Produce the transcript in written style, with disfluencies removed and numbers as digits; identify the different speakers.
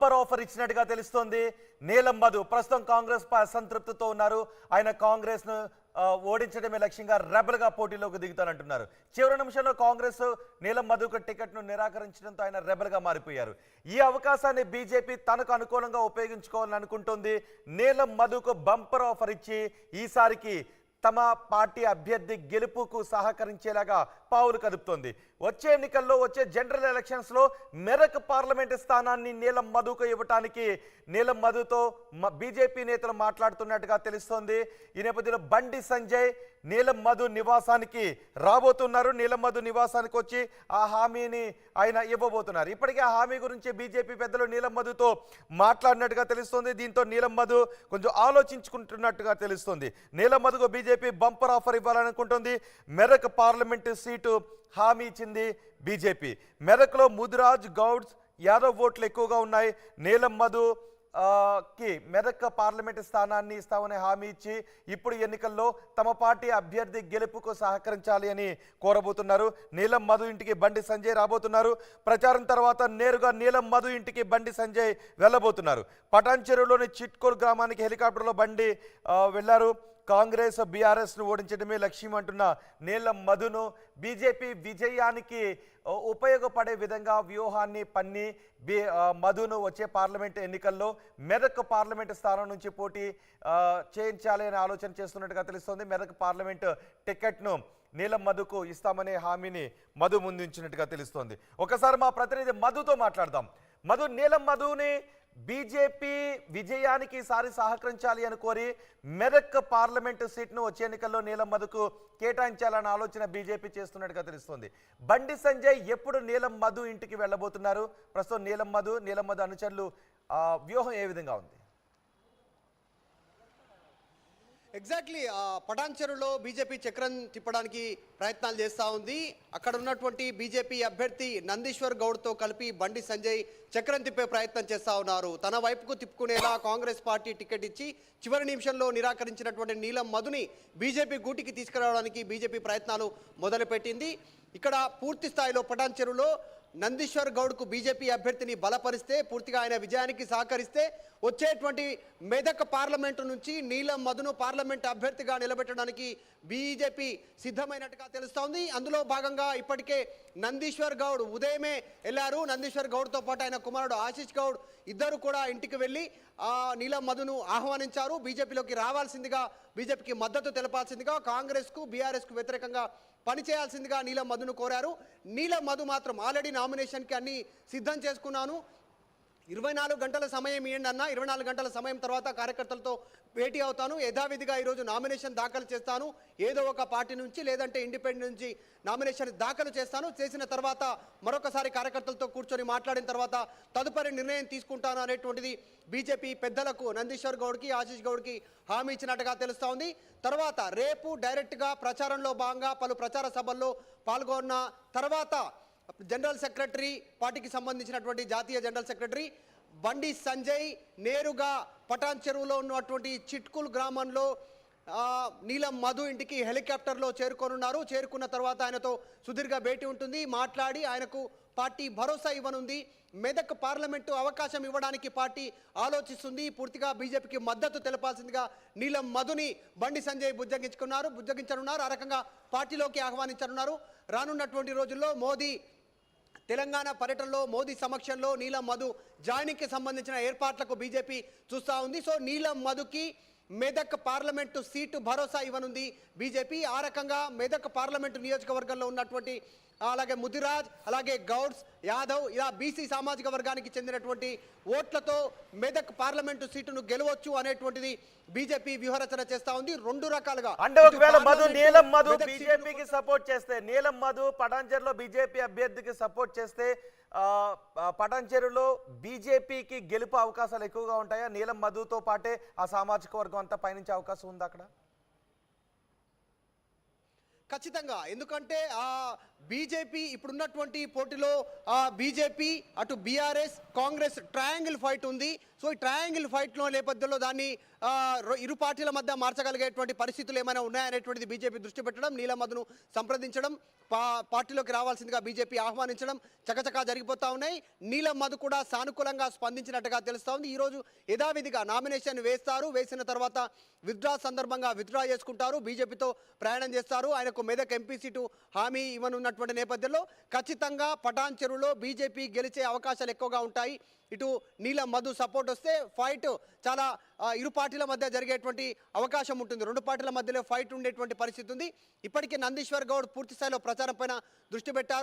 Speaker 1: Super offer ఇచ్చినట్టుగా తెలుస్తోంది. నీలం మధు ప్రస్తుతం కాంగ్రెస్ సంతృప్తితో ఉన్నారు. ఆయన కాంగ్రెస్ ను ఓడించడమే లక్ష్యంగా రెబల్గా పోటీలోకి దిగుతానంటున్నారు. చివరి నిమిషంలో కాంగ్రెస్ నీలం మధుకు టికెట్ ను నిరాకరించడంతో ఆయన రెబల్గా మారిపోయారు. ఈ అవకాశాన్ని బీజేపీ తనకు అనుకూలంగా ఉపయోగించుకోవాలని అనుకుంటోంది. నీలం మధుకు బంపర్ ఆఫర్ ఇచ్చి ఈసారికి తమ పార్టీ అభ్యర్థి గెలుపుకు సహకరించేలాగా పావులు కదుపుతోంది. వచ్చే ఎన్నికల్లో వచ్చే జనరల్ ఎలక్షన్స్లో మెరక్ పార్లమెంటు స్థానాన్ని నీలం మధుకు ఇవ్వటానికి నీలం మధుతో బీజేపీ నేతలు మాట్లాడుతున్నట్టుగా తెలుస్తోంది. ఈ నేపథ్యంలో బండి సంజయ్ నీలం మధు నివాసానికి రాబోతున్నారు. నీలం మధు నివాసానికి వచ్చి ఆ హామీని ఆయన ఇవ్వబోతున్నారు. ఇప్పటికే ఆ హామీ గురించి బీజేపీ పెద్దలు నీలం మధుతో మాట్లాడినట్టుగా తెలుస్తోంది. దీంతో నీలం మధు కొంచెం ఆలోచించుకుంటున్నట్టుగా తెలుస్తోంది. నీలం మధుకు బీజేపీ బంపర్ ఆఫర్ ఇవ్వాలనుకుంటుంది. మెరక్ పార్లమెంటు సీటు హామీ ఇచ్చింది బీజేపీ. మెరక్లో ముదిరాజ్, గౌడ్స్, యాదవ్ ఓట్లు ఎక్కువగా ఉన్నాయి. నీలం మధు కి మెదక్ పార్లమెంటు స్థానాన్ని ఇస్తామని హామీ ఇచ్చి ఇప్పుడు ఎన్నికల్లో తమ పార్టీ అభ్యర్థి గెలుపుకు సహకరించాలి అని కోరబోతున్నారు. నీలం మధు ఇంటికి బండి సంజయ్ రాబోతున్నారు. ప్రచారం తర్వాత నేరుగా నీలం మధు ఇంటికి బండి సంజయ్ వెళ్ళబోతున్నారు. పటాన్ చెరువులోని చిట్కోల్ గ్రామానికి హెలికాప్టర్లో బండి వెళ్లారు. కాంగ్రెస్ బీఆర్ఎస్ను ఓడించడమే లక్ష్యం అంటున్న నీలం మధును బీజేపీ విజయానికి ఉపయోగపడే విధంగా వ్యూహాన్ని పన్ని మధును వచ్చే పార్లమెంట్ ఎన్నికల్లో మెదక్ పార్లమెంటు స్థానం నుంచి పోటీ చేయించాలి అనే ఆలోచన చేస్తున్నట్టుగా తెలుస్తోంది. మెదక్ పార్లమెంటు టికెట్ను నీలం మధుకు ఇస్తామనే హామీని మధు ముందుంచినట్టుగా తెలుస్తోంది. ఒకసారి మా ప్రతినిధి మధుతో మాట్లాడదాం. మధు, నీలం మధుని బీజేపీ విజయానికి ఈసారి సహకరించాలి అని కోరి మెదక్ పార్లమెంటు సీట్ను వచ్చే ఎన్నికల్లో నీలం మధుకు కేటాయించాలన్న ఆలోచన బీజేపీ చేస్తున్నట్టుగా తెలుస్తోంది. బండి సంజయ్ ఎప్పుడు నీలం మధు ఇంటికి వెళ్ళబోతున్నారు? ప్రస్తుతం నీలం మధు అనుచరులు వ్యూహం ఏ విధంగా ఉంది?
Speaker 2: ఎగ్జాక్ట్లీ పటాన్ చెరువులో బీజేపీ చక్రం తిప్పడానికి ప్రయత్నాలు చేస్తూ ఉంది. అక్కడ ఉన్నటువంటి బీజేపీ అభ్యర్థి నందీశ్వర్ గౌడ్తో కలిపి బండి సంజయ్ చక్రం తిప్పే ప్రయత్నం చేస్తూ ఉన్నారు. తన వైపుకు తిప్పుకునేలా కాంగ్రెస్ పార్టీ టికెట్ ఇచ్చి చివరి నిమిషంలో నిరాకరించినటువంటి నీలం మధుని బీజేపీ గూటికి తీసుకురావడానికి బీజేపీ ప్రయత్నాలు మొదలుపెట్టింది. ఇక్కడ పూర్తి స్థాయిలో పటాన్ చెరువులో నందీశ్వర్ గౌడ్కు బీజేపీ అభ్యర్థిని బలపరిస్తే, పూర్తిగా ఆయన విజయానికి సహకరిస్తే వచ్చేటువంటి మెదక్ పార్లమెంటు నుంచి నీలం మధును పార్లమెంట్ అభ్యర్థిగా నిలబెట్టడానికి బీజేపీ సిద్ధమైనట్టుగా తెలుస్తోంది. అందులో భాగంగా ఇప్పటికే నందీశ్వర్ గౌడ్ ఉదయమే వెళ్ళారు. నందీశ్వర్ గౌడ్తో పాటు ఆయన కుమారుడు ఆశీష్ గౌడ్ ఇద్దరు కూడా ఇంటికి వెళ్ళి నీలం మధును ఆహ్వానించారు. బీజేపీలోకి రావాల్సిందిగా, బీజేపీకి మద్దతు తెలపాల్సిందిగా, కాంగ్రెస్కు బీఆర్ఎస్కు వ్యతిరేకంగా పనిచేయాల్సిందిగా నీలం మధును కోరారు. నీలం మధు మాత్రం ఆల్రెడీ నామినేషన్కి అన్ని సిద్ధం చేసుకున్నాను, 24 గంటల సమయం ఇవ్వండి అన్న, 24 గంటల సమయం తర్వాత కార్యకర్తలతో భేటీ అవుతాను, యథావిధిగా ఈరోజు నామినేషన్ దాఖలు చేస్తాను, ఏదో ఒక పార్టీ నుంచి లేదంటే ఇండిపెండెంట్ నుంచి నామినేషన్ దాఖలు చేస్తాను, చేసిన తర్వాత మరొకసారి కార్యకర్తలతో కూర్చొని మాట్లాడిన తర్వాత తదుపరి నిర్ణయం తీసుకుంటాను అనేటువంటిది బీజేపీ పెద్దలకు నందీశ్వర్ గౌడ్కి, ఆశీష్ గౌడ్కి హామీ ఇచ్చినట్టుగా తెలుస్తూ ఉంది. తర్వాత రేపు డైరెక్ట్గా ప్రచారంలో భాగంగా పలు ప్రచార సభల్లో పాల్గొన్న తర్వాత జనరల్ సెక్రటరీ, పార్టీకి సంబంధించినటువంటి జాతీయ జనరల్ సెక్రటరీ బండి సంజయ్ నేరుగా పటాన్ చెరువులో ఉన్నటువంటి చిట్కుల్ గ్రామంలో నీలం మధు ఇంటికి హెలికాప్టర్లో చేరుకోనున్నారు. చేరుకున్న తర్వాత ఆయనతో సుదీర్ఘ భేటీ ఉంటుంది. మాట్లాడి ఆయనకు పార్టీ భరోసా ఇవ్వనుంది. మెదక్ పార్లమెంటు అవకాశం ఇవ్వడానికి ఆలోచిస్తుంది. పూర్తిగా బీజేపీకి మద్దతు తెలపాల్సిందిగా నీలం మధుని బండి సంజయ్ బుజ్జగించనున్నారు. ఆ రకంగా పార్టీలోకి ఆహ్వానించనున్నారు. రానున్నటువంటి రోజుల్లో మోదీ తెలంగాణ పర్యటనలో మోదీ సమక్షంలో నీలం మధు జాయినింగ్కి సంబంధించిన ఏర్పాట్లకు బీజేపీ చూస్తూ ఉంది. సో నీలం మధుకి మెదక్ పార్లమెంటు సీటు భరోసా ఇవ్వనుంది బీజేపీ. ఆ రకంగా మెదక్ పార్లమెంటు నియోజకవర్గంలో ఉన్నటువంటి అలాగే ముదిరాజ్, అలాగే గౌడ్స్, యాదవ్, ఇలా బీసీ సామాజిక వర్గానికి చెందినటువంటి ఓట్లతో మెదక్ పార్లమెంటు సీటును గెలవచ్చు అనేటువంటిది బీజేపీ వ్యూహరచన చేస్తా ఉంది. రెండు రకాలుగా
Speaker 1: అంటే ఒకవేళ నీలం మధు బీజేపీకి సపోర్ట్ చేస్తే, నీలం మధు పటాన్చెరులో బీజేపీ అభ్యర్థికి సపోర్ట్ చేస్తే పటాన్చెరులో బీజేపీకి గెలుపు అవకాశాలు ఎక్కువగా ఉంటాయా? నీలం మధుతో పాటే ఆ సామాజిక వర్గం అంతా పయనించే అవకాశం ఉంది అక్కడ?
Speaker 2: ఖచ్చితంగా. ఎందుకంటే బీజేపీ ఇప్పుడున్నటువంటి పోటీలో బీజేపీ అటు బీఆర్ఎస్ కాంగ్రెస్ ట్రయాంగిల్ ఫైట్ ఉంది. సో ఈ ట్రయాంగిల్ ఫైట్లో నేపథ్యంలో దాన్ని ఇరు పార్టీల మధ్య మార్చగలిగేటువంటి పరిస్థితులు ఏమైనా ఉన్నాయనేటువంటిది బీజేపీ దృష్టి పెట్టడం, నీలమ్మధును సంప్రదించడం, పార్టీలోకి రావాల్సిందిగా బీజేపీ ఆహ్వానించడం చకచకా జరిగిపోతా ఉన్నాయి. నీలమ్మధు కూడా సానుకూలంగా స్పందించినట్టుగా తెలుస్తా ఉంది. ఈరోజు యథావిధిగా నామినేషన్ వేస్తారు, వేసిన తర్వాత విత్డ్రా సందర్భంగా విత్డ్రా చేసుకుంటారు, బీజేపీతో ప్రయాణం చేస్తారు. ఆయనకు మెదక్ ఎంపీ సీటు హామీ ఇవ్వనున్నటువంటి నేపథ్యంలో ఖచ్చితంగా పటాన్ చెరువులో బీజేపీ గెలిచే అవకాశాలు ఎక్కువగా ఉంటాయి. ఇటు నీలమ్మధు సపోర్ట్ వస్తే ఫైట్ చాలా ఇరు పార్టీల మధ్య జరిగేటువంటి అవకాశం ఉంటుంది. రెండు పార్టీల మధ్యలో ఫైట్ ఉండేటువంటి పరిస్థితి ఉంది. ఇప్పటికే నందీశ్వర్ గౌడ్ పూర్తి స్థాయిలో ప్రచారం పైన దృష్టి పెట్టారు.